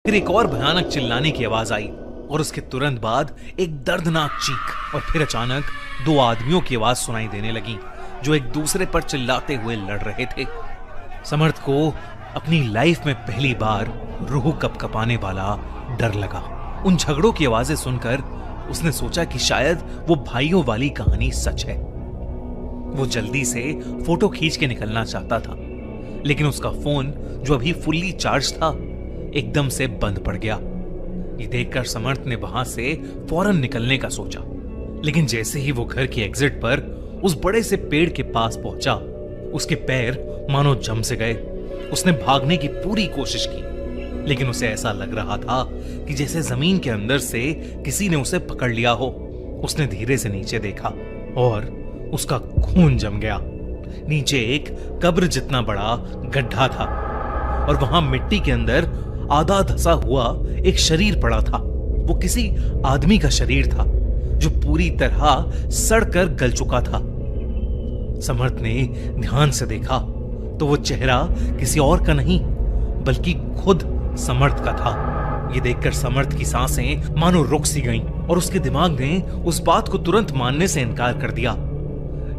फिर एक और भयानक चिल्लाने की आवाज आई और उसके तुरंत बाद एक दर्दनाक चीख और फिर अचानक दो आदमियों की आवाज सुनाई देने लगी जो एक दूसरे पर चिल्लाते हुए लड़ रहे थे। समर्थ को अपनी लाइफ में पहली बार रूह कपकपाने वाला डर लगा। उन झगड़ों की आवाजें सुनकर उसने सोचा कि शायद वो भाइयों वाली कहानी सच है। वो जल्दी से फोटो खींच के निकलना चाहता था, लेकिन उसका फोन जो अभी फुल्ली चार्ज था एकदम से बंद पड़ गया। ये देखकर समर्थ ने वहां से फौरन निकलने का सोचा, लेकिन जैसे ही वो घर की एग्जिट पर उस बड़े से पेड़ के पास पहुंचा, उसके पैर मानो जम से गए। उसने भागने की पूरी कोशिश की, लेकिन उसे ऐसा लग रहा था कि जैसे जमीन के अंदर से किसी ने उसे पकड़ लिया हो। उसने धीरे से नीचे देखा और उसका खून जम गया। नीचे एक कब्र जितना बड़ा गड्ढा था और वहां मिट्टी के अंदर आधा धसा हुआ एक शरीर पड़ा था। वो किसी आदमी का शरीर था जो पूरी तरह सड़कर गल चुका था। समर्थ ने ध्यान से देखा तो वो चेहरा किसी और का नहीं बल्कि खुद समर्थ का था। ये देखकर समर्थ की सांसें मानो रुक सी गईं और उसके दिमाग ने उस बात को तुरंत मानने से इनकार कर दिया,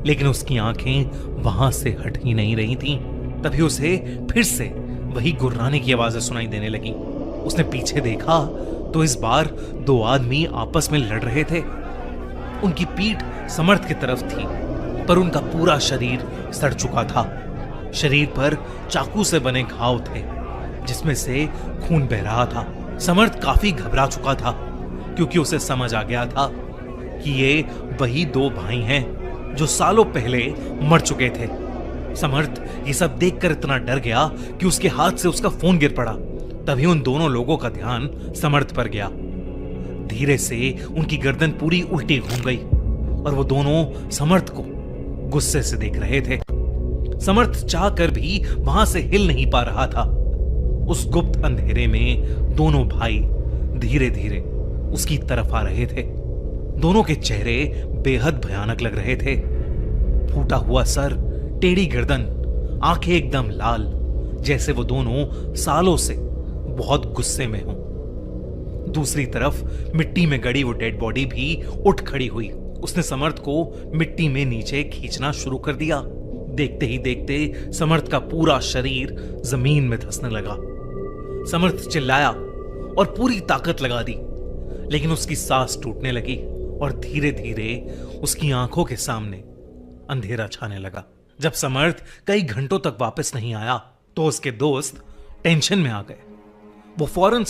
लेकिन उसकी आंखें वहां से हट ही नहीं रही थीं। तभी उसे फिर से वही गुर्राने की आवाजें सुनाई देने लगी। उसने पीछे देखा तो इस बार दो आदमी आपस में लड़ रहे थे। उनकी पीठ समर्थ की तरफ थी, पर उनका पूरा शरीर सड़ चुका था। शरीर पर चाकू से बने घाव थे जिसमें से खून बह रहा था। समर्थ काफी घबरा चुका था क्योंकि उसे समझ आ गया था कि ये वही दो भाई हैं जो सालों पहले मर चुके थे। समर्थ ये सब देखकर इतना डर गया कि उसके हाथ से उसका फोन गिर पड़ा। तभी उन दोनों लोगों का ध्यान समर्थ पर गया। धीरे से उनकी गर्दन पूरी उल्टी घूम गई और वो दोनों समर्थ को गुस्से से देख रहे थे। समर्थ चाहकर भी वहां से हिल नहीं पा रहा था। उस गुप्त अंधेरे में दोनों भाई धीरे धीरे उसकी तरफ आ रहे थे। दोनों के चेहरे बेहद भयानक लग रहे थे। फूटा हुआ सर, टेढ़ी गर्दन, आंखें एकदम लाल, जैसे वो दोनों सालों से बहुत गुस्से में हों। दूसरी तरफ मिट्टी में गड़ी वो डेड बॉडी भी उठ खड़ी हुई। उसने समर्थ को मिट्टी में नीचे खींचना शुरू कर दिया। देखते ही देखते समर्थ का पूरा शरीर जमीन में धंसने लगा। समर्थ चिल्लाया और पूरी ताकत लगा दी, लेकिन उसकी सांस टूटने लगी और धीरे धीरे उसकी आंखों के सामने अंधेरा छाने लगा। जब समर्थ कई घंटों तक वापस नहीं आया तो उसके दोस्त टेंशन में आ गए। वो फौरन